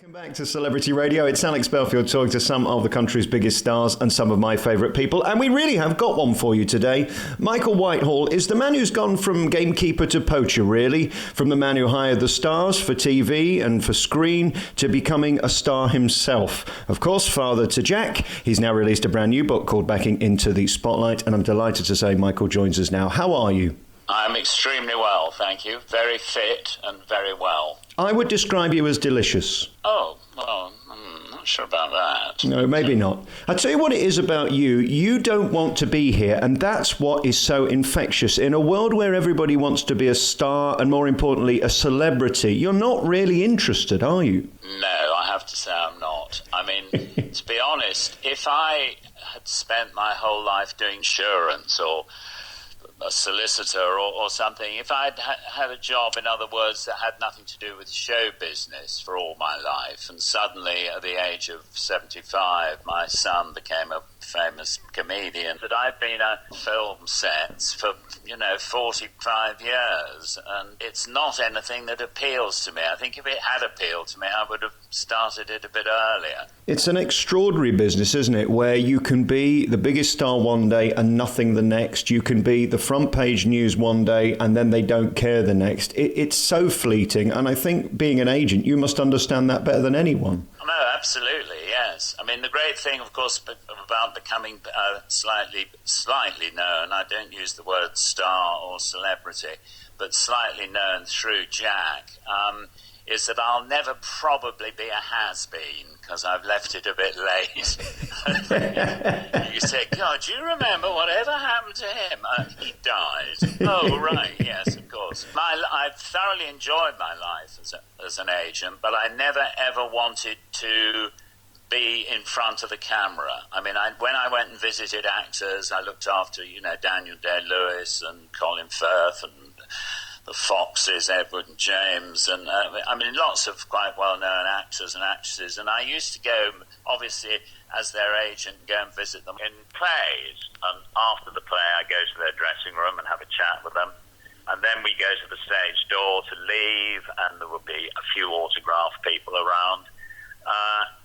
Welcome back to Celebrity Radio. It's Alex Belfield talking to some of the country's biggest stars and some of my favourite people. And we really have got one for you today. Michael Whitehall is the man who's gone from gamekeeper to poacher, really. From the man who hired the stars for TV and for screen to becoming a star himself. Of course, father to Jack. He's now released a brand new book called Backing Into the Spotlight. And I'm delighted to say Michael joins us now. How are you? I'm extremely well, thank you. Very fit and very well. I would describe you as delicious. Oh, well, I'm not sure about that. No, maybe not. I'll tell you what it is about you. You don't want to be here, and that's what is so infectious. In a world where everybody wants to be a star and, more importantly, a celebrity, you're not really interested, are you? No, I have to say I'm not. I mean, to be honest, if I had spent my whole life doing insurance or a solicitor or something, if I'd had a job, in other words, that had nothing to do with show business for all my life, and suddenly at the age of 75 my son became a famous comedian, that I've been at film sets for 45 years, and it's not anything that appeals to me. I think if it had appealed to me, I would have started it a bit earlier. It's an extraordinary business, isn't it, where you can be the biggest star one day and nothing the next. You can be the front page news one day and then they don't care the next. It's so fleeting, and I think being an agent, you must understand that better than anyone. No, absolutely, yes. I mean, the great thing, of course, about becoming slightly known, I don't use the word star or celebrity, but slightly known through Jack, is that I'll never probably be a has-been because I've left it a bit late. You say, God, do you remember whatever happened to him? He died. Oh, right, yes, of course. I've thoroughly enjoyed my life as an agent, but I never, ever wanted to be in front of the camera. I mean, when I went and visited actors, I looked after, Daniel Day-Lewis and Colin Firth and the Foxes, Edward and James, and lots of quite well-known actors and actresses. And I used to go, obviously, as their agent, go and visit them in plays. And after the play, I go to their dressing room and have a chat with them. And then we go to the stage door to leave, and there will be a few autograph people around.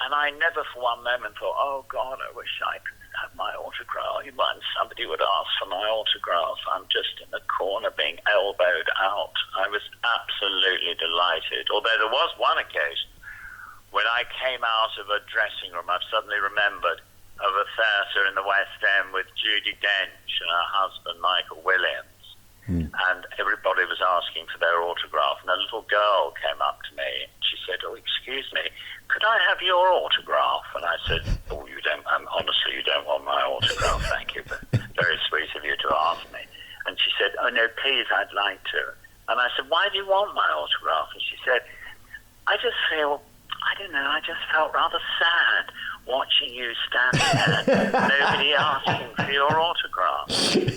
And I never for one moment thought, oh, God, I wish I could have my autograph. And somebody would ask for my autograph. I'm just in the corner being elbowed out. I was absolutely delighted. Although there was one occasion when I came out of a dressing room, I've suddenly remembered, of a theatre in the West End with Judi Dench and her husband, Michael Williams. And everybody was asking for their autograph. And a little girl came up to me. She said, oh, excuse me, could I have your autograph? And I said, oh, you don't, honestly, you don't want my autograph, thank you, but very sweet of you to ask me. And she said, oh, no, please, I'd like to. And I said, why do you want my autograph? And she said, I just felt rather sad watching you stand there, nobody asking for your autograph.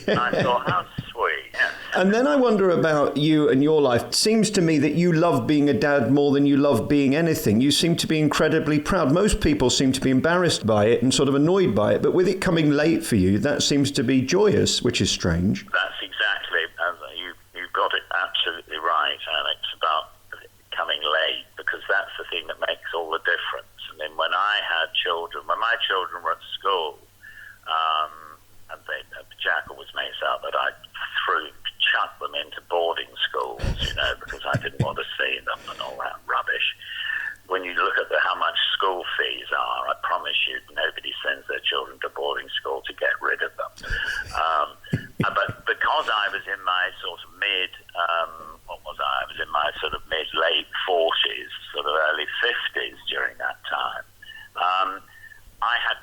And I thought, how sweet. Yeah. And then I wonder about you and your life. It seems to me that you love being a dad more than you love being anything. You seem to be incredibly proud. Most people seem to be embarrassed by it and sort of annoyed by it, but with it coming late for you, that seems to be joyous, which is strange. That's exactly, you've got it absolutely right, Alex, about coming late, because that's the thing that makes all the difference. I mean, when I had children, when my children were at school, and Jack always makes out that I chucked them into boarding schools, because I didn't want to see them and all that rubbish. When you look at how much school fees are, I promise you nobody sends their children to boarding school to get rid of them. But because I was in my sort of I was in my sort of mid-late 40s, sort of early 50s during that time. I had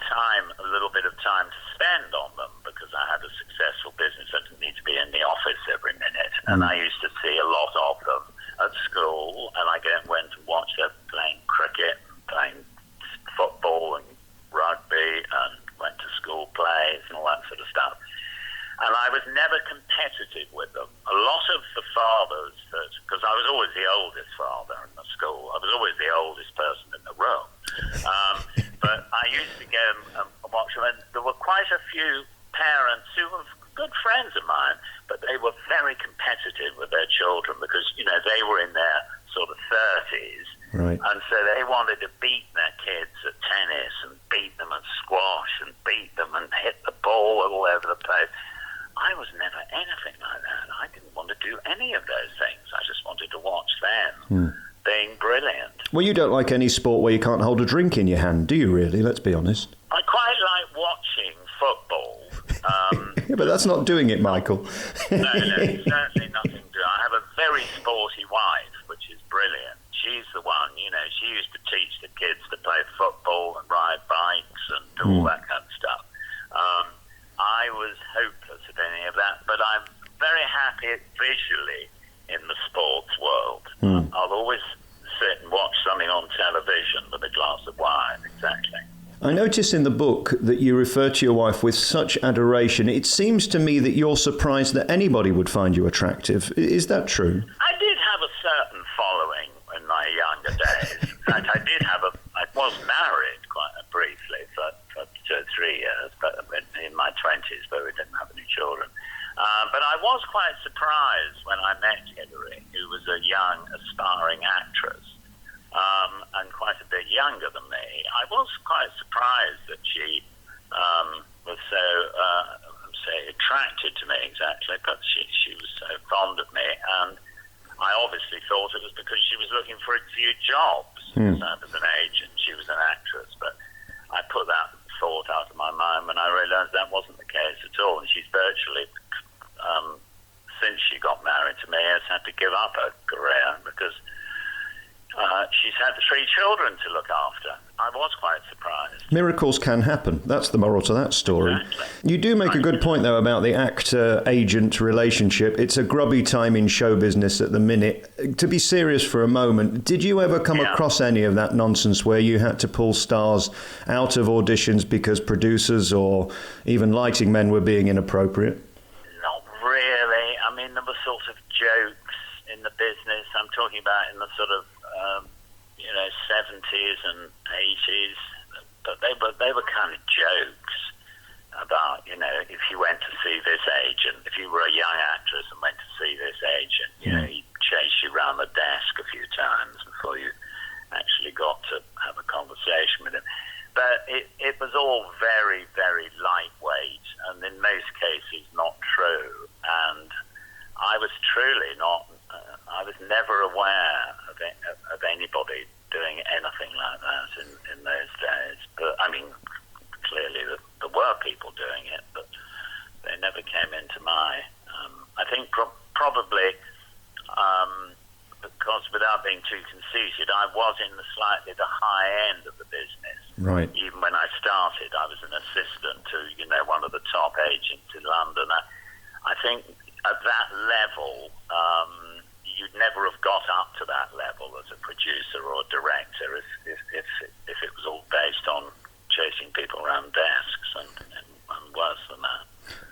a little bit of time to spend on them because I had a successful business. I didn't need to be in the office every minute. And I used to see a lot of them at school, and I went and watched them playing cricket, playing football and rugby, and went to school plays and all that sort of stuff. And I was never competitive with them. A lot of the fathers, because I was always the oldest father in the school, I was always the oldest person in the room. But I used to go and watch them, and there were quite a few parents who were good friends of mine, but they were very competitive with their children because, they were in their sort of 30s. Right. And so they wanted to beat their kids at tennis and beat them at squash and beat them and hit the ball all over the place. I was never anything like that. I didn't want to do any of those things. I just wanted to watch them being brilliant. Well, you don't like any sport where you can't hold a drink in your hand, do you really? Let's be honest. I quite like watching football. Yeah, but that's not doing it, Michael. No, certainly nothing to do. I have a very sporty wife, which is brilliant. She's the one, she used to teach the kids to play football and ride bikes and do all that kind of stuff. I was hopeless at any of that, but I'm very happy visually in the sports world. I'll always sit and watch something on television with a glass of wine, exactly. I notice in the book that you refer to your wife with such adoration. It seems to me that you're surprised that anybody would find you attractive. Is that true? I did have a certain following in my younger days. In fact, I was married quite briefly for 2 or 3 years, but in my 20s, but we didn't have any children. But I was quite surprised when I met Hilary, who was a young, aspiring actress. And quite a bit younger than me. I was quite surprised that she was so, attracted to me exactly, but she was so fond of me, and I obviously thought it was because she was looking for a few jobs. I was an agent, she was an actress, but I put that thought out of my mind when I realised that wasn't the case at all, and she's virtually, since she got married to me, has had to give up her career because she's had 3 children to look after. I was quite surprised. Miracles can happen. That's the moral to that story. Exactly. You do make a good point, though, about the actor-agent relationship. It's a grubby time in show business at the minute. To be serious for a moment, did you ever come across any of that nonsense where you had to pull stars out of auditions because producers or even lighting men were being inappropriate? Not really. I mean, there were sort of jokes in the business. I'm talking about in the sort of 70s and 80s, but they were kind of jokes about, if you went to see this agent, if you were a young actress and went to see this agent, he'd chase you around the desk a few times before you actually got to have a conversation with him. But it was all very, very lightweight, and in most cases not true. And I was truly not. I was never aware of anybody doing anything like that in those days. But I mean, clearly there were people doing it, but they never came into my. I think probably because without being too conceited, I was in the high end of the business. Right. Even when I started, I was an assistant to one of the top agents in London. I think at that level. You'd never have got up to that level as a producer or a director if it was all based on chasing people around desks and worse than that.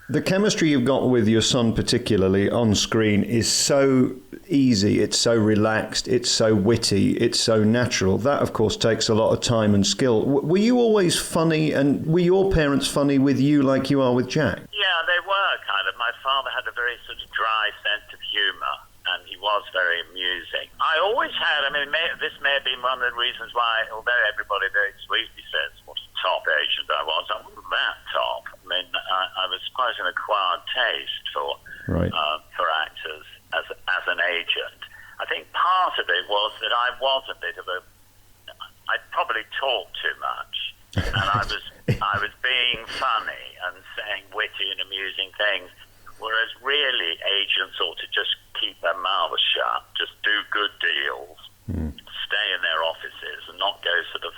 The chemistry you've got with your son, particularly on screen, is so easy, it's so relaxed, it's so witty, it's so natural. That, of course, takes a lot of time and skill. Were you always funny, and were your parents funny with you like you are with Jack? Yeah, they were kind of. My father had a very sort of dry sense of humour, and he was very amusing. I always had, this may have been one of the reasons why, although everybody very sweetly says what a top agent I wasn't that top. I was quite an acquired taste for actors as an agent. I think part of it was that I was a bit of I probably talked too much, and I was being funny and saying witty and amusing things, whereas really agents ought to just keep their mouths shut, just do good deals, stay in their offices and not go sort of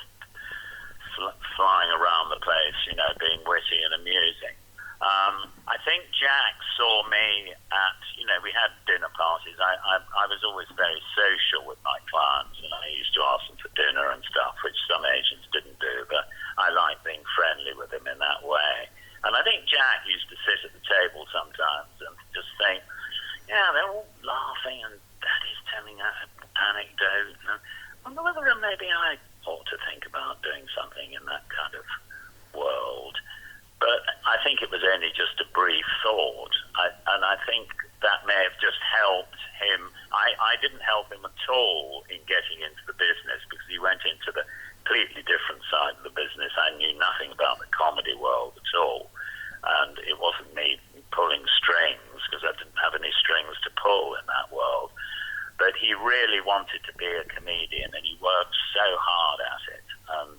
flying around the place, being witty and amusing. I think Jack saw me at, we had dinner parties. I was always very social with my clients, and I used to ask them for dinner and stuff, which some agents didn't do, but I liked being friendly with them in that way. And I think Jack used to sit at the table sometimes and just think, yeah, they're all laughing and Daddy's completely different side of the business. I knew nothing about the comedy world at all, and it wasn't me pulling strings, because I didn't have any strings to pull in that world. But he really wanted to be a comedian, and he worked so hard at it. And,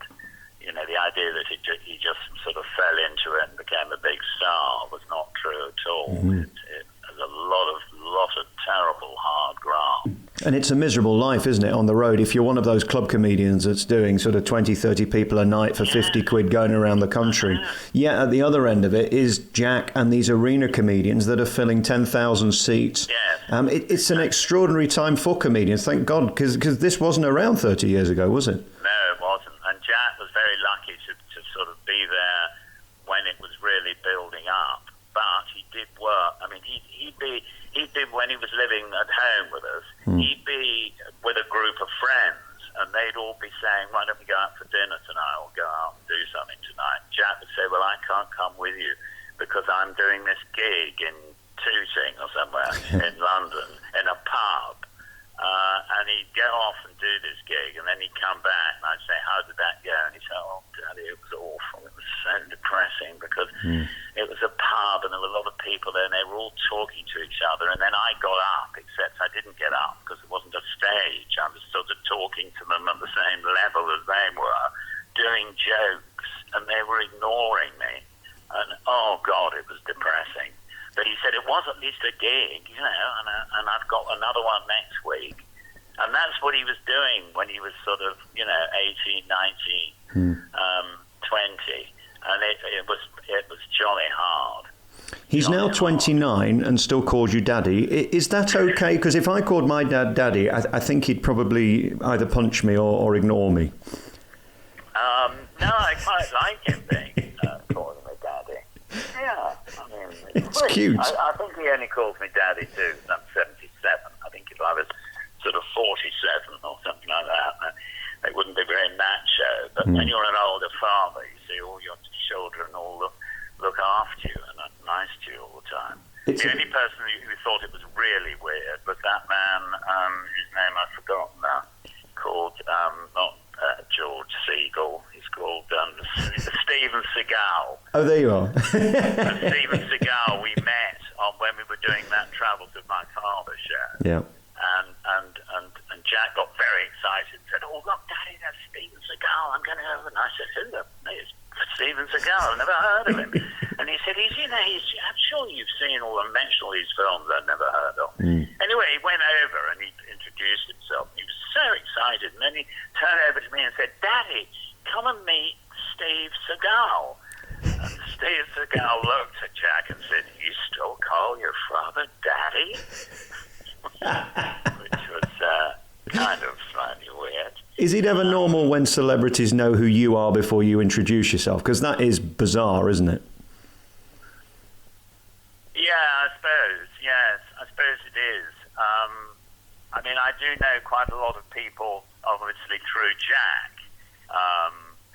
you know, the idea that he just sort of fell into it and became a big star was not true at all. Mm-hmm. It was a lot of terrible hard graft. And it's a miserable life, isn't it, on the road? If you're one of those club comedians that's doing sort of 20, 30 people a night for 50 quid going around the country. Yet at the other end of it is Jack and these arena comedians that are filling 10,000 seats. Yeah. It's an extraordinary time for comedians, thank God, because this wasn't around 30 years ago, was it? No, it wasn't. And Jack was very lucky to sort of be there when it was really building up. But he did work. I mean, he'd be when he was living at home with us, he'd be with a group of friends, and they'd all be saying, "Why don't we go out for dinner tonight, or go out and do something tonight?" Jack would say, "Well, I can't come with you because I'm doing this gig in Tooting or somewhere in London in a pub." And he'd go off and do this gig, and then he'd come back, and I'd say, "How did that go?" And he'd say, "Oh, Daddy, it was awful. It was so depressing because it was a pub, and there were a lot of people there, and they were all talking to each other. And then I got up, except I didn't get up because it wasn't a stage. I was sort of talking to them at the same level as they were, doing jokes, and they were ignoring me. And, oh, God, it was depressing. But he said it was at least a gig, you know, and I've got another one next week." And that's what he was doing when he was sort of, you know, 18, 19, 20. And it was jolly hard. He's now 29 and still calls you Daddy. Is that okay? Because if I called my dad Daddy, I think he'd probably either punch me or ignore me. No, I quite like him being calling me Daddy. Yeah, I mean, It's cute. I think he only calls me Daddy too. I'm 77. I think if I was sort of 47 or something like that, it wouldn't be very macho. But when you're an older father, you see all your children all look after you and are nice to you all the time. The only person who thought it was really weird was that man, whose name I've forgotten now, called, not George Segal, he's called Steven Seagal. Oh, there you are. Steven Seagal, we met when we were doing that Travel to My Father show. Yeah. And Jack got very excited and said, "Oh, look, Daddy, that's Steven Seagal. I'm going to have a..." And I said, "Who the... It's Steven Seagal. I've never heard of him." And he said, I'm sure you've seen mentioned all these films I've never heard of. Anyway, he went over and he introduced himself. He was so excited. And then he turned over to me and said, "Daddy, come and meet Steve Seagal." And Steve Seagal looked at Jack and said, "You still call your father Daddy?" Which was kind of slightly weird. Is it ever normal when celebrities know who you are before you introduce yourself? Because that is bizarre, isn't it? Yeah, I suppose. Yes, I suppose it is. I mean, I do know quite a lot of people, obviously through Jack,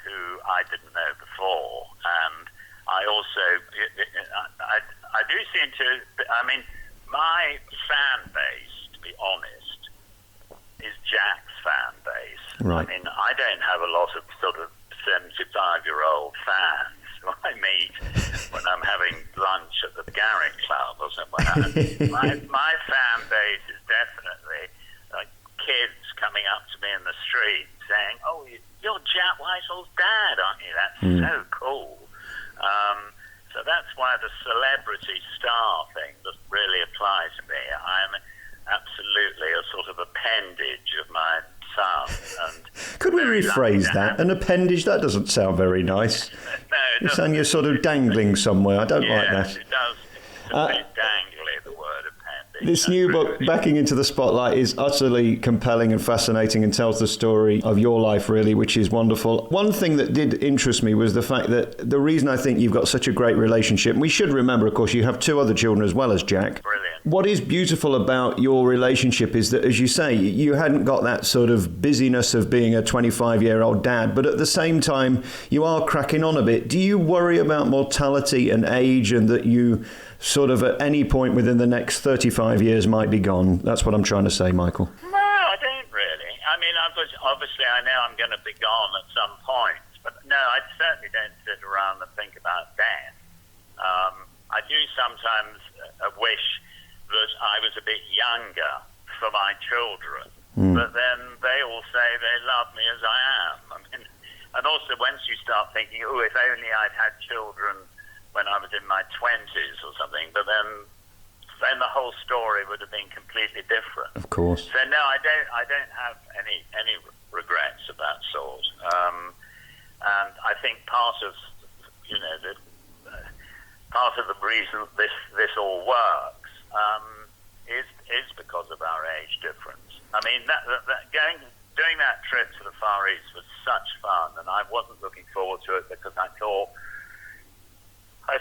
who I didn't know before. And I also, I do seem to, I mean, my fan base, to be honest, is Jack's fan base. Right. I mean, I don't have a lot of sort of 75-year-old fans who I meet when I'm having lunch at the Garrick Club or somewhere. my fan base is definitely like kids coming up to me in the street saying, "Oh, you're Jack Whitehall's dad, aren't you? That's so cool." So that's why the celebrity star thing doesn't really apply to me. I'm absolutely a sort of appendage of my son. And could we rephrase that? An appendage? That doesn't sound very nice. No, you sound you're sort of dangling somewhere. I don't like that. Yes, it does. It's a bit dangly, the word appendage. This new book, Backing into the Spotlight, is utterly compelling and fascinating and tells the story of your life, really, which is wonderful. One thing that did interest me was the fact that the reason I think you've got such a great relationship, and we should remember, of course, you have two other children as well as Jack. Brilliant. What is beautiful about your relationship is that, as you say, you hadn't got that sort of busyness of being a 25-year-old dad, but at the same time, you are cracking on a bit. Do you worry about mortality and age and that you sort of at any point within the next 35 years might be gone? That's what I'm trying to say, Michael. No, I don't really. I mean, obviously I know I'm going to be gone at some point, but no, I certainly don't sit around and think about death. I do sometimes wish that I was a bit younger for my children, but then they all say they love me as I am. I mean, and also once you start thinking, oh, if only I'd had children when I was in my 20s or something, but then the whole story would have been completely different. Of course. So no, I don't have any regrets of that sort. And I think part of the reason this all works is because of our age difference. I mean, doing that trip to the Far East was such fun, and I wasn't looking forward to it because I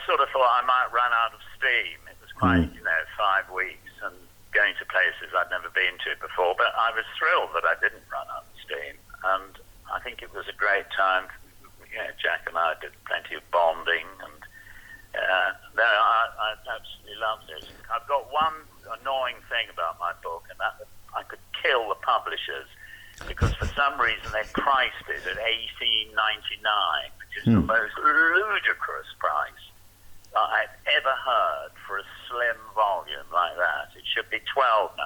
sort of thought I might run out of steam. It was quite, 5 weeks and going to places I'd never been to before, but I was thrilled that I didn't run out of steam, and I think it was a great time. Jack and I did plenty of bonding, and I absolutely loved it. I've got one annoying thing about my book, and that I could kill the publishers because for some reason they priced it at $18.99, which is the most ludicrous price I've ever heard for a slim volume like that. It should be $12.99.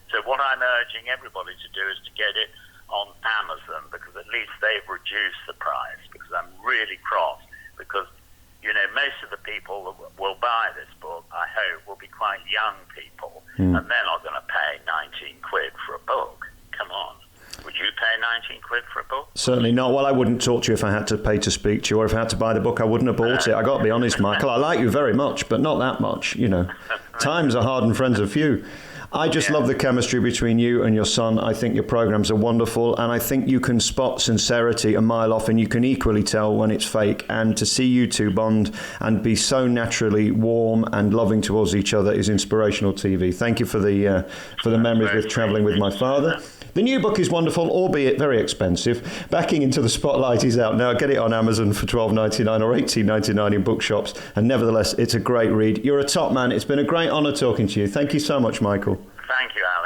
So what I'm urging everybody to do is to get it on Amazon, because at least they've reduced the price, because I'm really cross, because most of the people that will buy this book, I hope, will be quite young people, and they're not going to pay 19 quid for a book. Come on. Would you pay 19 quid for a book? Certainly not. Well, I wouldn't talk to you if I had to pay to speak to you, or if I had to buy the book, I wouldn't have bought it. I got to be honest, Michael. I like you very much, but not that much, Times are hard and friends are few. I just love the chemistry between you and your son. I think your programs are wonderful, and I think you can spot sincerity a mile off, and you can equally tell when it's fake. And to see you two bond and be so naturally warm and loving towards each other is inspirational TV. Thank you for the memories with travelling with my father. The new book is wonderful, albeit very expensive. Backing Into the Spotlight is out now. Get it on Amazon for $12.99 or $18.99 in bookshops. And nevertheless, it's a great read. You're a top man. It's been a great honour talking to you. Thank you so much, Michael. Thank you, Alan.